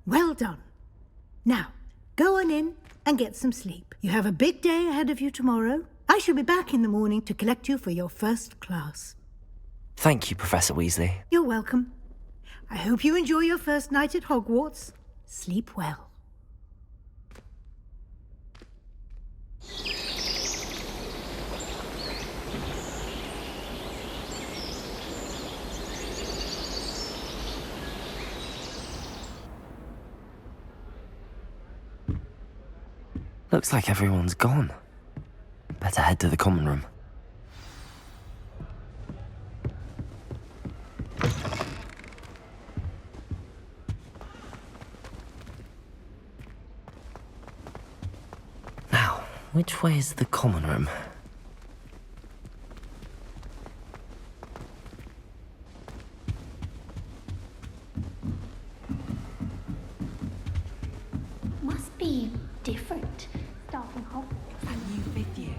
Well done. Now, go on in and get some sleep. You have a big day ahead of you tomorrow. I shall be back in the morning to collect you for your first class. Thank you, Professor Weasley. You're welcome. I hope you enjoy your first night at Hogwarts. Sleep well. Looks like everyone's gone. Better head to the common room. Now, which way is the common room? Must be different. Starting Hogwarts. New 5th year.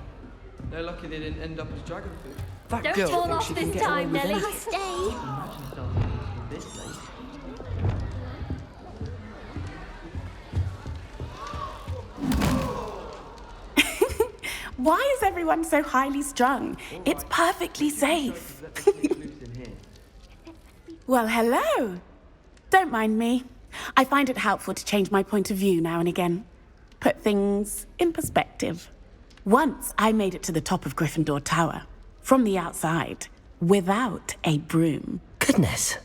They're lucky they didn't end up as dragon food. That Don't girl fall thinks off she this can get away time, with Nelly. anything. Stay. Imagine starting in this place. Why is everyone so highly strung? It's perfectly safe. Well, hello. Don't mind me. I find it helpful to change my point of view now and again. Put things in perspective. Once I made it to the top of Gryffindor Tower, from the outside, without a broom. Goodness.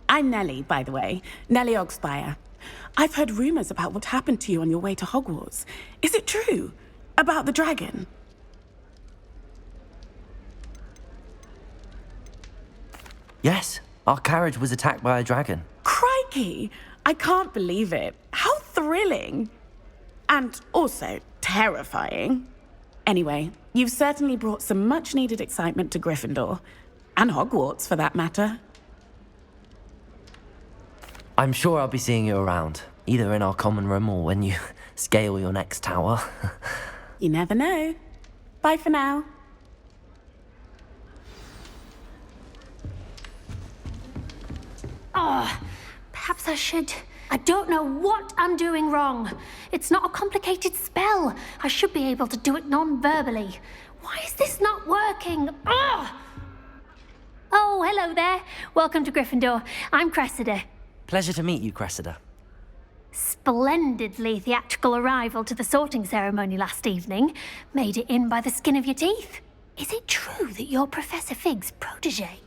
I'm Nellie, by the way. Nellie Ogspire. I've heard rumors about what happened to you on your way to Hogwarts. Is it true? About the dragon? Yes, our carriage was attacked by a dragon. Crikey! I can't believe it. How thrilling! And also terrifying. Anyway, you've certainly brought some much-needed excitement to Gryffindor. And Hogwarts, for that matter. I'm sure I'll be seeing you around, either in our common room or when you scale your next tower. You never know. Bye for now. Oh, perhaps I should. I don't know what I'm doing wrong. It's not a complicated spell. I should be able to do it non-verbally. Why is this not working? Oh, hello there. Welcome to Gryffindor. I'm Cressida. Pleasure to meet you, Cressida. Splendidly theatrical arrival to the sorting ceremony last evening. Made it in by the skin of your teeth. Is it true that you're Professor Fig's protege?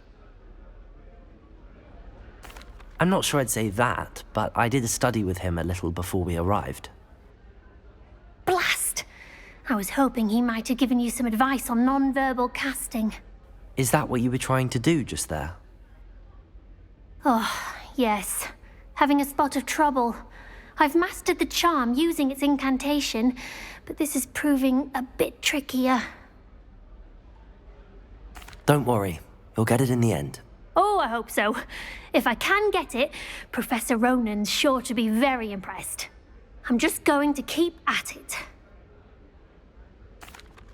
I'm not sure I'd say that, but I did study with him a little before we arrived. Blast! I was hoping he might have given you some advice on non-verbal casting. Is that what you were trying to do just there? Oh, yes. Having a spot of trouble. I've mastered the charm using its incantation, but this is proving a bit trickier. Don't worry, you'll get it in the end. Oh, I hope so. If I can get it, Professor Ronan's sure to be very impressed. I'm just going to keep at it.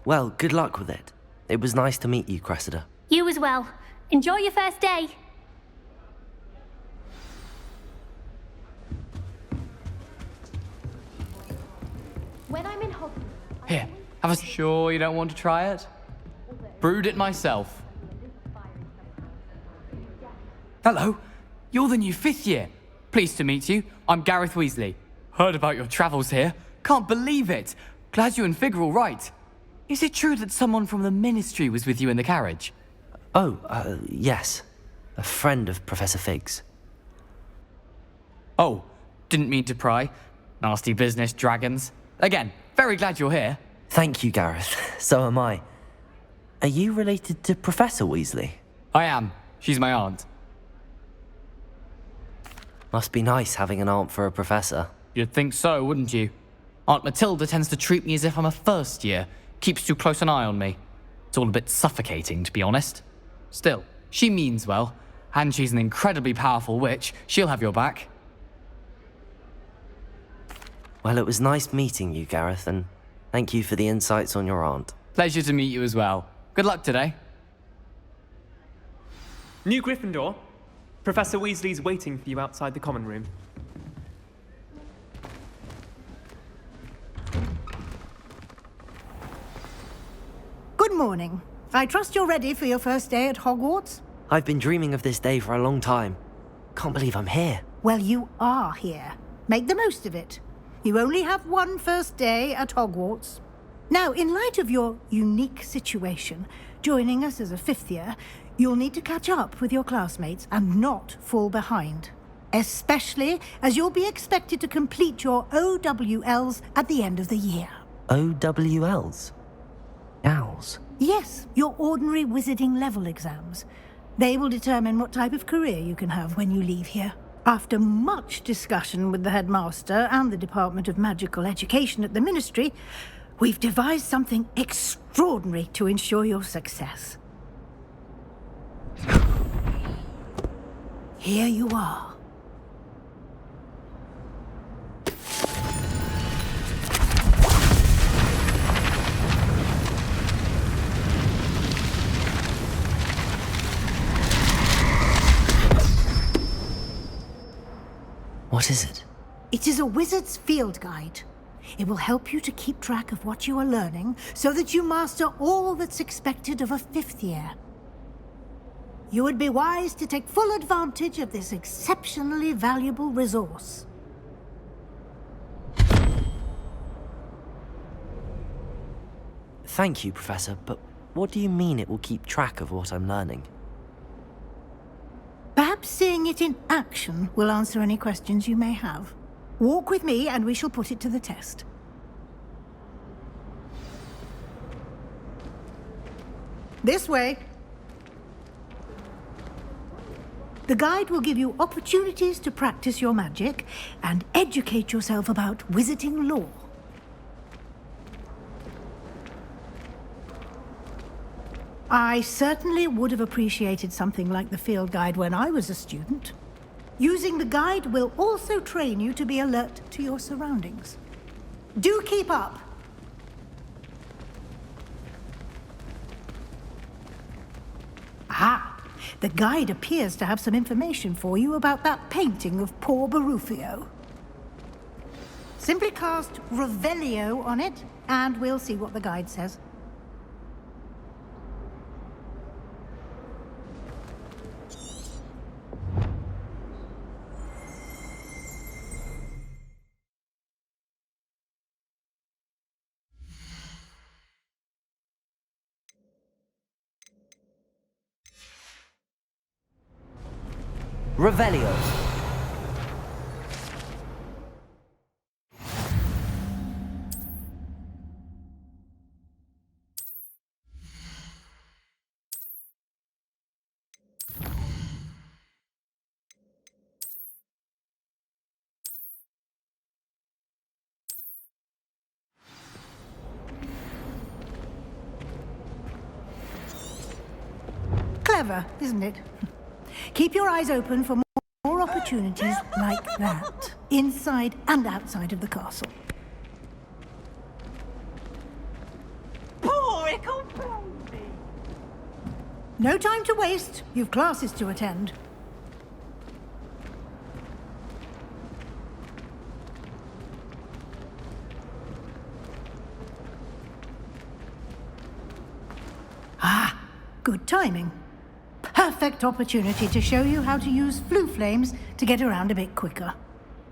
Well, good luck with it. It was nice to meet you, Cressida. You as well. Enjoy your first day. When I'm in Hogwarts... Here, have a... Sure you don't want to try it? Brewed it myself. Hello, you're the new 5th year. Pleased to meet you. I'm Gareth Weasley. Heard about your travels here. Can't believe it. Glad you and Fig are all right. Is it true that someone from the Ministry was with you in the carriage? Oh, yes. A friend of Professor Fig's. Oh, didn't mean to pry. Nasty business, dragons. Again, very glad you're here. Thank you, Gareth. So am I. Are you related to Professor Weasley? I am. She's my aunt. Must be nice having an aunt for a professor. You'd think so, wouldn't you? Aunt Matilda tends to treat me as if I'm a first year. Keeps too close an eye on me. It's all a bit suffocating, to be honest. Still, she means well, and she's an incredibly powerful witch. She'll have your back. Well, it was nice meeting you, Gareth, and thank you for the insights on your aunt. Pleasure to meet you as well. Good luck today. New Gryffindor. Professor Weasley's waiting for you outside the common room. Good morning. I trust you're ready for your first day at Hogwarts? I've been dreaming of this day for a long time. Can't believe I'm here. Well, you are here. Make the most of it. You only have one first day at Hogwarts. Now, in light of your unique situation, joining us as a fifth year, you'll need to catch up with your classmates and not fall behind. Especially as you'll be expected to complete your OWLs at the end of the year. OWLs? Owls? Yes, your ordinary wizarding level exams. They will determine what type of career you can have when you leave here. After much discussion with the headmaster and the Department of Magical Education at the Ministry, we've devised something extraordinary to ensure your success. Here you are. What is it? It is a wizard's field guide. It will help you to keep track of what you are learning so that you master all that's expected of a fifth year. You would be wise to take full advantage of this exceptionally valuable resource. Thank you, Professor, but what do you mean it will keep track of what I'm learning? Perhaps seeing it in action will answer any questions you may have. Walk with me and we shall put it to the test. This way. The guide will give you opportunities to practice your magic and educate yourself about wizarding lore. I certainly would have appreciated something like the field guide when I was a student. Using the guide will also train you to be alert to your surroundings. Do keep up! Ah, the guide appears to have some information for you about that painting of poor Barufio. Simply cast Revelio on it, and we'll see what the guide says. Revelio. Clever, isn't it? Keep your eyes open for more opportunities like that, inside and outside of the castle. No time to waste. You've classes to attend. Ah, good timing. Perfect opportunity to show you how to use flue flames to get around a bit quicker.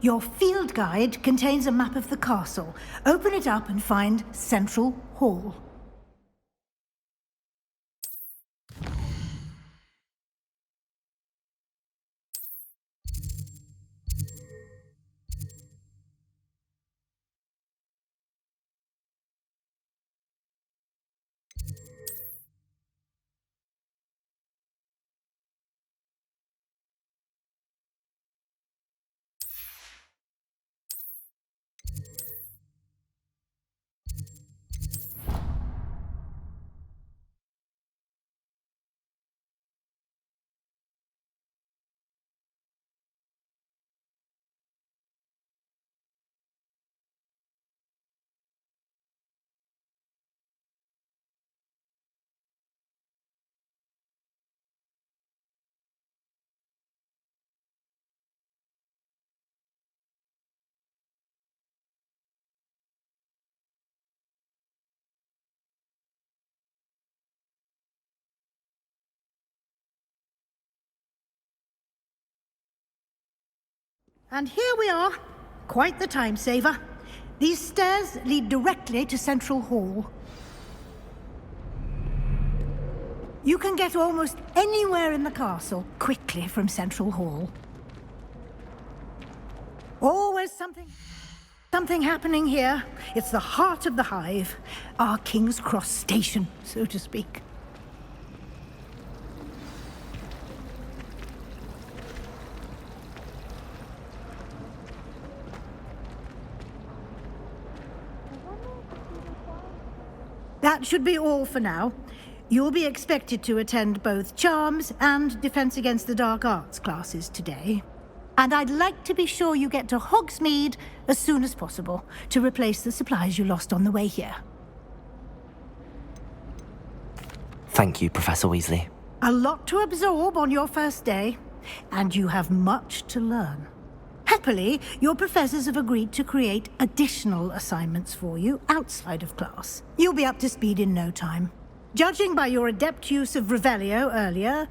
Your field guide contains a map of the castle. Open it up and find Central Hall. And here we are. Quite the time saver. These stairs lead directly to Central Hall. You can get almost anywhere in the castle quickly from Central Hall. Always something happening here. It's the heart of the hive, our King's Cross station, so to speak. That should be all for now. You'll be expected to attend both Charms and Defense Against the Dark Arts classes today. And I'd like to be sure you get to Hogsmeade as soon as possible to replace the supplies you lost on the way here. Thank you, Professor Weasley. A lot to absorb on your first day, and you have much to learn. Happily, your professors have agreed to create additional assignments for you outside of class. You'll be up to speed in no time. Judging by your adept use of Revelio earlier,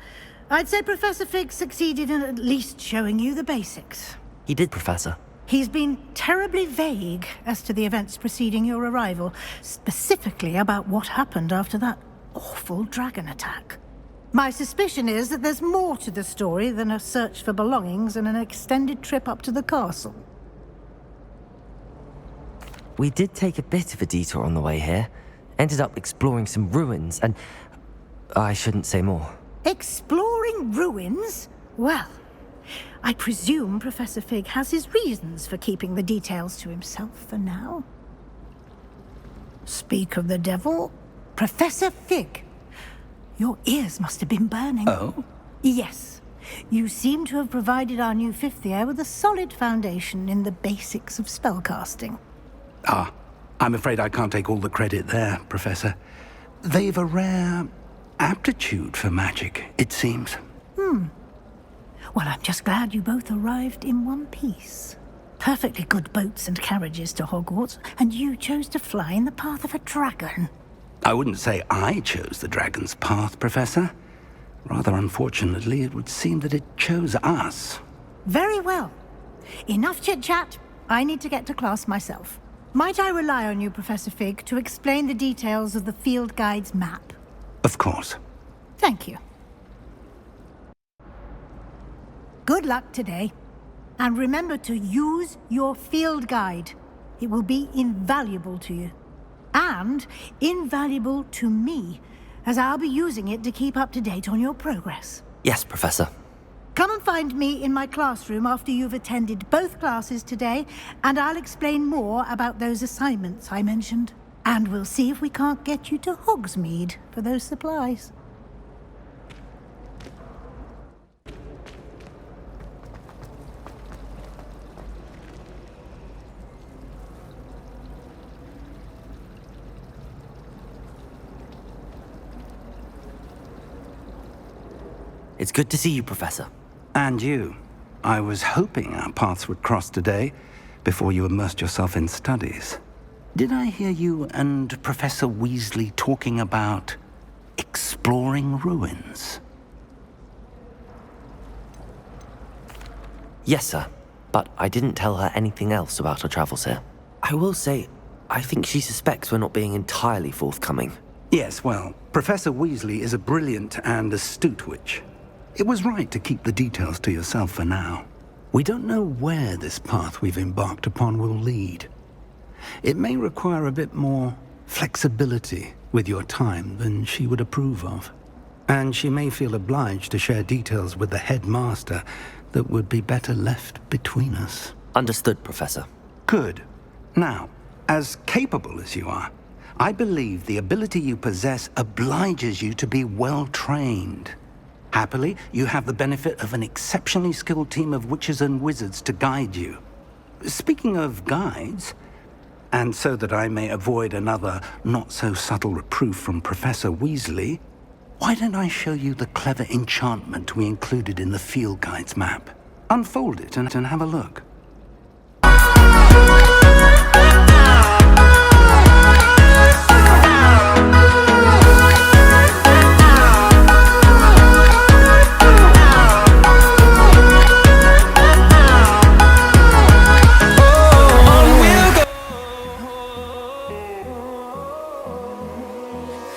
I'd say Professor Fig succeeded in at least showing you the basics. He did, Professor. He's been terribly vague as to the events preceding your arrival, specifically about what happened after that awful dragon attack. My suspicion is that there's more to the story than a search for belongings and an extended trip up to the castle. We did take a bit of a detour on the way here. Ended up exploring some ruins, and I shouldn't say more. Exploring ruins? Well, I presume Professor Fig has his reasons for keeping the details to himself for now. Speak of the devil, Professor Fig. Your ears must have been burning. Oh? Yes. You seem to have provided our new fifth year with a solid foundation in the basics of spellcasting. Ah, I'm afraid I can't take all the credit there, Professor. They've a rare aptitude for magic, it seems. Well, I'm just glad you both arrived in one piece. Perfectly good boats and carriages to Hogwarts, and you chose to fly in the path of a dragon. I wouldn't say I chose the dragon's path, Professor. Rather unfortunately, it would seem that it chose us. Very well. Enough chit-chat. I need to get to class myself. Might I rely on you, Professor Fig, to explain the details of the field guide's map? Of course. Thank you. Good luck today. And remember to use your field guide. It will be invaluable to you. And invaluable to me, as I'll be using it to keep up to date on your progress. Yes, Professor. Come and find me in my classroom after you've attended both classes today, and I'll explain more about those assignments I mentioned. And we'll see if we can't get you to Hogsmeade for those supplies. It's good to see you, Professor. And you. I was hoping our paths would cross today, before you immersed yourself in studies. Did I hear you and Professor Weasley talking about exploring ruins? Yes, sir. But I didn't tell her anything else about our travels here. I will say, I think she suspects we're not being entirely forthcoming. Yes, well, Professor Weasley is a brilliant and astute witch. It was right to keep the details to yourself for now. We don't know where this path we've embarked upon will lead. It may require a bit more flexibility with your time than she would approve of. And she may feel obliged to share details with the headmaster that would be better left between us. Understood, Professor. Good. Now, as capable as you are, I believe the ability you possess obliges you to be well trained. Happily, you have the benefit of an exceptionally skilled team of witches and wizards to guide you. Speaking of guides, and so that I may avoid another not-so-subtle reproof from Professor Weasley, why don't I show you the clever enchantment we included in the field guide's map? Unfold it and have a look.